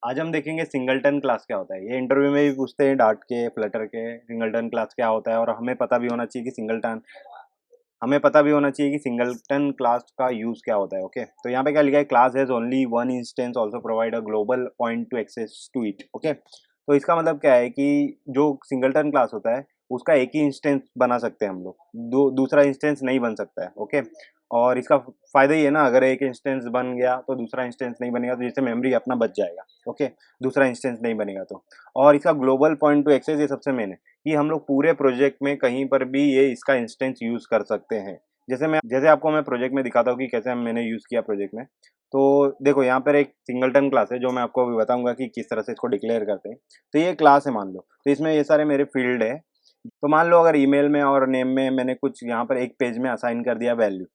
आज हम देखेंगे सिंगलटन क्लास क्या होता है। ये इंटरव्यू में भी पूछते हैं डार्ट के, फ्लटर के, सिंगलटन क्लास क्या होता है। और हमें पता भी होना चाहिए कि सिंगलटन क्लास का यूज क्या होता है। ओके, तो यहाँ पे क्या लिखा है, class has only one instance also provide a global point to access to it. Okay, तो इसका मतलब क्या है कि जो सिंगलटन क्लास होता है उसका एक ही इंस्टेंस बना सकते हैं हम लोग, दूसरा इंस्टेंस नहीं बन सकता है। ओके, और इसका फायदा ये है ना, अगर एक इंस्टेंस बन गया तो दूसरा इंस्टेंस नहीं बनेगा, तो जैसे मेमोरी अपना बच जाएगा। ओके, दूसरा इंस्टेंस नहीं बनेगा तो। और इसका ग्लोबल पॉइंट टू एक्सेस ये सबसे मेन है कि हम लोग पूरे प्रोजेक्ट में कहीं पर भी ये इसका इंस्टेंस यूज कर सकते हैं। जैसे आपको मैं प्रोजेक्ट में दिखाता हूँ कि कैसे मैंने यूज किया प्रोजेक्ट में। तो देखो, यहाँ पर एक सिंगलटन क्लास है जो मैं आपको अभी बताऊंगा कि किस तरह से इसको डिक्लेयर करते हैं। तो ये क्लास है मान लो, तो इसमें ये सारे मेरे फील्ड है। तो मान लो अगर ईमेल में और नेम में मैंने कुछ यहाँ पर एक पेज में असाइन कर दिया वैल्यू,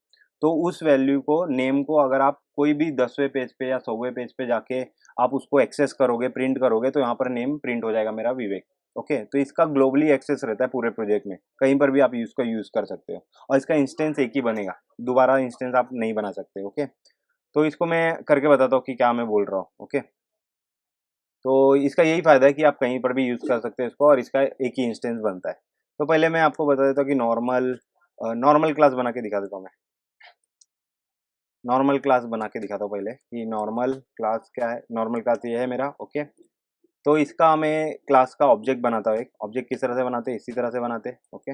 तो उस वैल्यू को, नेम को, अगर आप कोई भी 10वें पेज पे या 100वें पेज पे जाके आप उसको एक्सेस करोगे, प्रिंट करोगे, तो यहाँ पर नेम प्रिंट हो जाएगा मेरा विवेक। ओके, तो इसका ग्लोबली एक्सेस रहता है पूरे प्रोजेक्ट में, कहीं पर भी आप इसको यूज कर सकते हो। और इसका इंस्टेंस एक ही बनेगा, दोबारा इंस्टेंस आप नहीं बना सकते। ओके, तो इसको मैं करके बताता हूँ कि क्या मैं बोल रहा हूँ। ओके, तो इसका यही फायदा है कि आप कहीं पर भी यूज कर सकते हो इसको, और इसका एक ही इंस्टेंस बनता है। तो पहले मैं आपको बता देता हूँ कि नॉर्मल क्लास बना के दिखा देता हूँ मैं। नॉर्मल क्लास बना के दिखाता हूँ पहले कि नॉर्मल क्लास क्या है। नॉर्मल क्लास ये है मेरा। ओके, तो इसका मैं क्लास का ऑब्जेक्ट बनाता हूँ। एक ऑब्जेक्ट किस तरह से बनाते हैं, इसी तरह से बनाते हैं। ओके,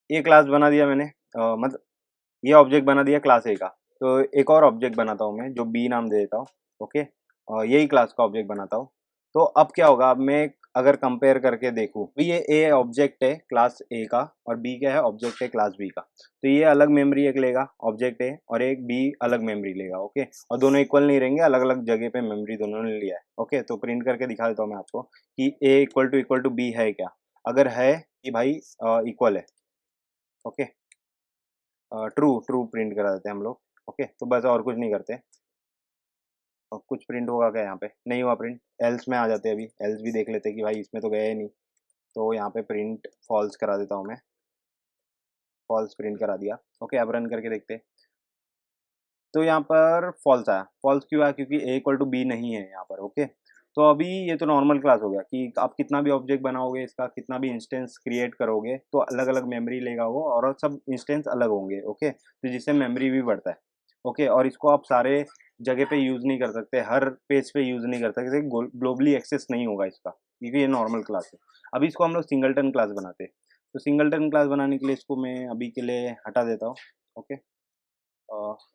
ये क्लास बना दिया मैंने, मतलब ये ऑब्जेक्ट बना दिया क्लास ए का। तो एक और ऑब्जेक्ट बनाता हूँ मैं जो बी नाम दे देता हूँ। ओके, और यही क्लास का ऑब्जेक्ट बनाता हूँ। तो अब क्या होगा, अब मैं अगर कंपेयर करके देखूँ तो ये ए ऑब्जेक्ट है क्लास ए का, और बी क्या है, ऑब्जेक्ट है क्लास बी का। तो ये अलग मेमोरी एक लेगा ऑब्जेक्ट ए, और एक बी अलग मेमोरी लेगा। ओके, और दोनों इक्वल नहीं रहेंगे, अलग अलग जगह पे मेमोरी दोनों ने लिया है। ओके, तो प्रिंट करके दिखा देता हूँ मैं आपको कि ए इक्वल टू बी है क्या। अगर है कि भाई इक्वल है। ओके, ट्रू ट्रू प्रिंट करा देते हैं हम लोग। ओके, तो बस और कुछ नहीं करते। और कुछ प्रिंट होगा क्या, यहाँ पे नहीं हुआ प्रिंट, एल्स में आ जाते हैं। अभी एल्स भी देख लेते हैं कि भाई इसमें तो गया ही नहीं। तो यहाँ पे प्रिंट फॉल्स करा देता हूँ मैं, फॉल्स प्रिंट करा दिया। ओके, अब रन करके देखते हैं। तो यहाँ पर फॉल्स आया। फॉल्स क्यों आया, क्योंकि ए इक्वल टू बी नहीं है यहाँ पर। ओके, तो अभी ये तो नॉर्मल क्लास हो गया कि आप कितना भी ऑब्जेक्ट बनाओगे, इसका कितना भी इंस्टेंस क्रिएट करोगे, तो अलग अलग मेमोरी लेगा वो, और सब इंस्टेंस अलग होंगे। ओके, तो जिससे मेमोरी भी बढ़ता है। ओके, और इसको आप सारे जगह पे यूज़ नहीं कर सकते, हर पेज पे यूज़ नहीं कर सकते, ग्लोबली एक्सेस नहीं होगा इसका, क्योंकि ये नॉर्मल क्लास है। अभी इसको हम लोग सिंगलटन क्लास बनाते हैं। तो सिंगलटन क्लास बनाने के लिए इसको मैं अभी के लिए हटा देता हूँ। ओके,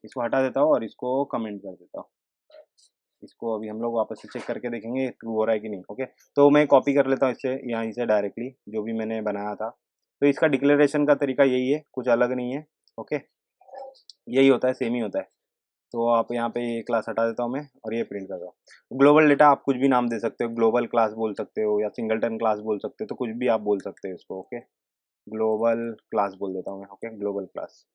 इसको हटा देता हूँ और इसको कमेंट कर देता हूँ। इसको अभी हम लोग वापस से चेक करके देखेंगे ट्रू हो रहा है कि नहीं। ओके, तो मैं कॉपी कर लेता हूँ इससे, यहाँ से डायरेक्टली जो भी मैंने बनाया था। तो इसका डिक्लेरेशन का तरीका यही है, कुछ अलग नहीं है। ओके, यही होता है, सेम ही होता है। तो आप यहाँ पे ये क्लास हटा देता हूँ मैं, और ये प्रिंट कर रहा हूँ। ग्लोबल डेटा आप कुछ भी नाम दे सकते हो, ग्लोबल क्लास बोल सकते हो या सिंगलटन क्लास बोल सकते हो, तो कुछ भी आप बोल सकते हो इसको। ओके, ग्लोबल क्लास बोल देता हूँ मैं। ओके, ग्लोबल क्लास,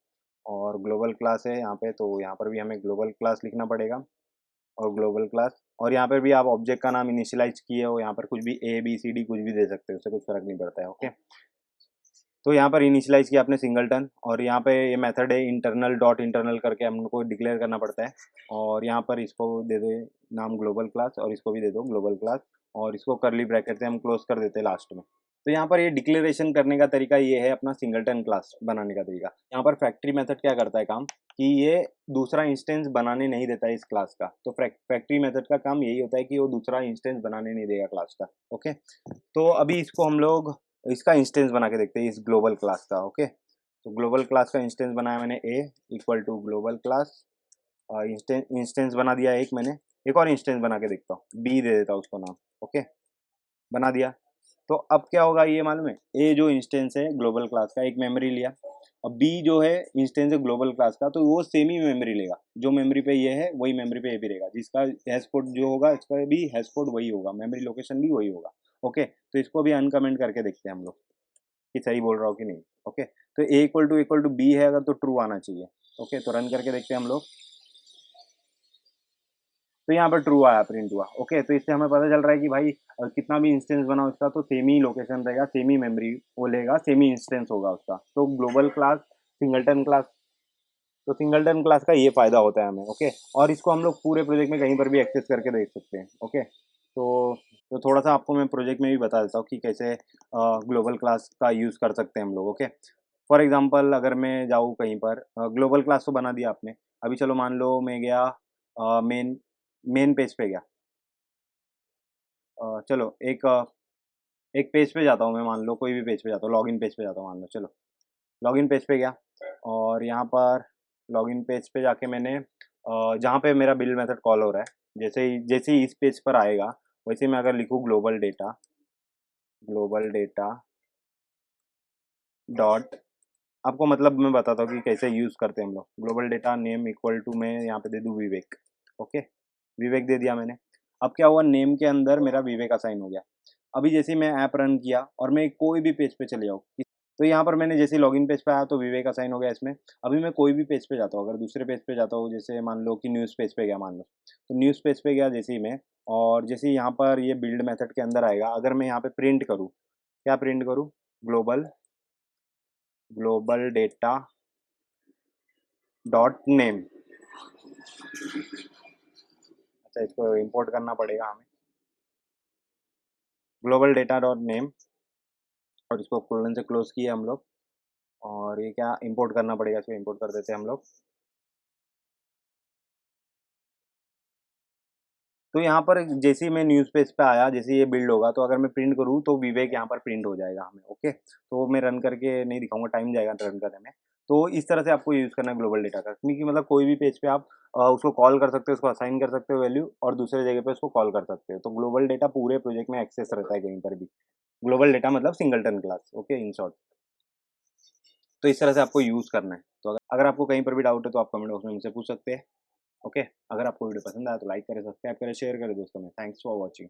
और ग्लोबल क्लास है यहाँ पे, तो यहाँ पर भी हमें ग्लोबल क्लास लिखना पड़ेगा, और ग्लोबल क्लास। और यहाँ पर भी आप ऑब्जेक्ट का नाम इनिशियलाइज किए हो, यहाँ पर कुछ भी ए बी सी डी कुछ भी दे सकते हो, उससे कुछ फर्क नहीं पड़ता है। ओके, तो यहाँ पर इनिशियलाइज किया आपने सिंगलटन, और यहाँ पे ये मेथड है इंटरनल डॉट इंटरनल करके हमको डिक्लेयर करना पड़ता है। और यहाँ पर इसको दे दो नाम ग्लोबल क्लास, और इसको भी दे दो ग्लोबल क्लास, और इसको करली ब्रैकेट से हम क्लोज कर देते हैं लास्ट में। तो यहाँ पर ये डिक्लेरेशन करने का तरीका ये है अपना सिंगलटन क्लास बनाने का तरीका। यहाँ पर फैक्ट्री मेथड क्या करता है काम, कि ये दूसरा इंस्टेंस बनाने नहीं देता है इस क्लास का। तो फैक्ट्री मेथड का काम यही होता है कि वो दूसरा इंस्टेंस बनाने नहीं देगा क्लास का। ओके, तो अभी इसको हम लोग इसका इंस्टेंस बना के देखते हैं इस ग्लोबल क्लास का। ओके, तो ग्लोबल क्लास का इंस्टेंस बनाया मैंने, a equal to global class, instance बना दिया एक मैंने। एक और इंस्टेंस बना के देखता हूँ, बी दे देता हूँ उसको नाम। ओके, बना दिया। तो अब क्या होगा ये मालूम है, ए जो इंस्टेंस है ग्लोबल क्लास का, एक मेमोरी लिया। अब बी जो है इंस्टेंस है ग्लोबल क्लास का, तो वो सेम ही मेमोरी लेगा, जो मेमोरी पे ये है वही मेमोरी पे ये भी रहेगा, जिसका हैश कोड जो होगा इसका भी हैश कोड वही होगा, मेमोरी लोकेशन भी वही होगा। ओके, तो इसको भी अनकमेंट करके देखते हैं हम लोग कि सही बोल रहा हूँ कि नहीं। ओके, तो ए इक्वल टू बी है अगर, तो ट्रू आना चाहिए। ओके, तो रन करके देखते हैं हम लोग। तो यहाँ पर ट्रू आया, प्रिंट हुआ। ओके, तो इससे हमें पता चल रहा है कि भाई कितना भी इंस्टेंस बना उसका, तो सेम ही लोकेशन रहेगा, सेम ही मेमोरी वो लेगा, सेम ही इंस्टेंस होगा उसका। तो ग्लोबल क्लास, सिंगलटन क्लास तो सिंगलटन क्लास का ये फ़ायदा होता है हमें, ओके। और इसको हम लोग पूरे प्रोजेक्ट में कहीं पर भी एक्सेस करके देख सकते हैं, ओके। तो थोड़ा सा आपको मैं प्रोजेक्ट में भी बता देता हूँ कि कैसे ग्लोबल क्लास का यूज़ कर सकते हैं हम लोग, ओके। फॉर एग्जांपल अगर मैं जाऊँ कहीं पर, ग्लोबल क्लास तो बना दिया आपने। अभी चलो मान लो मैं गया मेन मेन पेज पे गया। चलो एक पेज पे जाता हूँ मैं, मान लो कोई भी पेज पे जाता हूँ, लॉगिन पेज पे जाता हूँ मान लो, चलो। लॉगिन पेज पे गया और यहाँ पर लॉगिन पेज पे जाके मैंने जहाँ पे मेरा बिल्ड मेथड कॉल हो रहा है, जैसे ही इस पेज पर आएगा, वैसे ही मैं अगर लिखूँ ग्लोबल डेटा डॉट, आपको मतलब मैं बताता हूँ कि कैसे यूज़ करते हैं हम लोग। Global data name equal to मैं यहाँ पे दे दूँ विवेक, ओके। विवेक दे दिया मैंने। अब क्या हुआ, नेम के अंदर मेरा विवेक असाइन हो गया। अभी जैसे ही मैं ऐप रन किया और मैं कोई भी पेज पे चले जाऊँ, तो यहाँ पर मैंने जैसे लॉगिन पेज पे आया तो विवेक असाइन हो गया इसमें। अभी मैं कोई भी पेज पे जाता हूँ, अगर दूसरे पेज पे जाता हूँ, जैसे मान लो कि न्यूज़ पेज पे गया मान लो, तो न्यूज़ पेज पे गया जैसे ही मैं, और जैसे ही यहाँ पर ये बिल्ड मेथड के अंदर आएगा, अगर मैं यहाँ पे प्रिंट करूँ, क्या प्रिंट करूँ? Global global data dot name. अच्छा, इसको इंपोर्ट करना पड़ेगा हमें, ग्लोबल डेटा डॉट नेम, और इसको कोलन से क्लोज किए हम लोग। और ये क्या इंपोर्ट करना पड़ेगा, इसको इंपोर्ट कर देते हैं हम लोग। तो यहाँ पर जैसे ही मैं न्यूज़ पेज पे आया, जैसे ही ये बिल्ड होगा, तो अगर मैं प्रिंट करूँ तो विवेक यहाँ पर प्रिंट हो जाएगा हमें, ओके। तो मैं रन करके नहीं दिखाऊंगा, टाइम जाएगा रन करने में। तो इस तरह से आपको यूज़ करना है ग्लोबल डेटा का, क्योंकि मतलब कोई भी पेज पे आप उसको कॉल कर सकते हो, उसको असाइन कर सकते हो वैल्यू, और दूसरे जगह पे उसको कॉल कर सकते हो। तो ग्लोबल डेटा पूरे प्रोजेक्ट में एक्सेस रहता है कहीं पर भी। ग्लोबल डेटा मतलब singleton class, okay, in short. तो इस तरह से आपको यूज़ करना है। तो अगर आपको कहीं पर भी डाउट है तो आप कमेंट बॉक्स में मुझसे पूछ सकते हैं, ओके। अगर आपको वीडियो पसंद आया तो लाइक करें, सब्सक्राइब करें, शेयर करें दोस्तों में। Thanks for watching.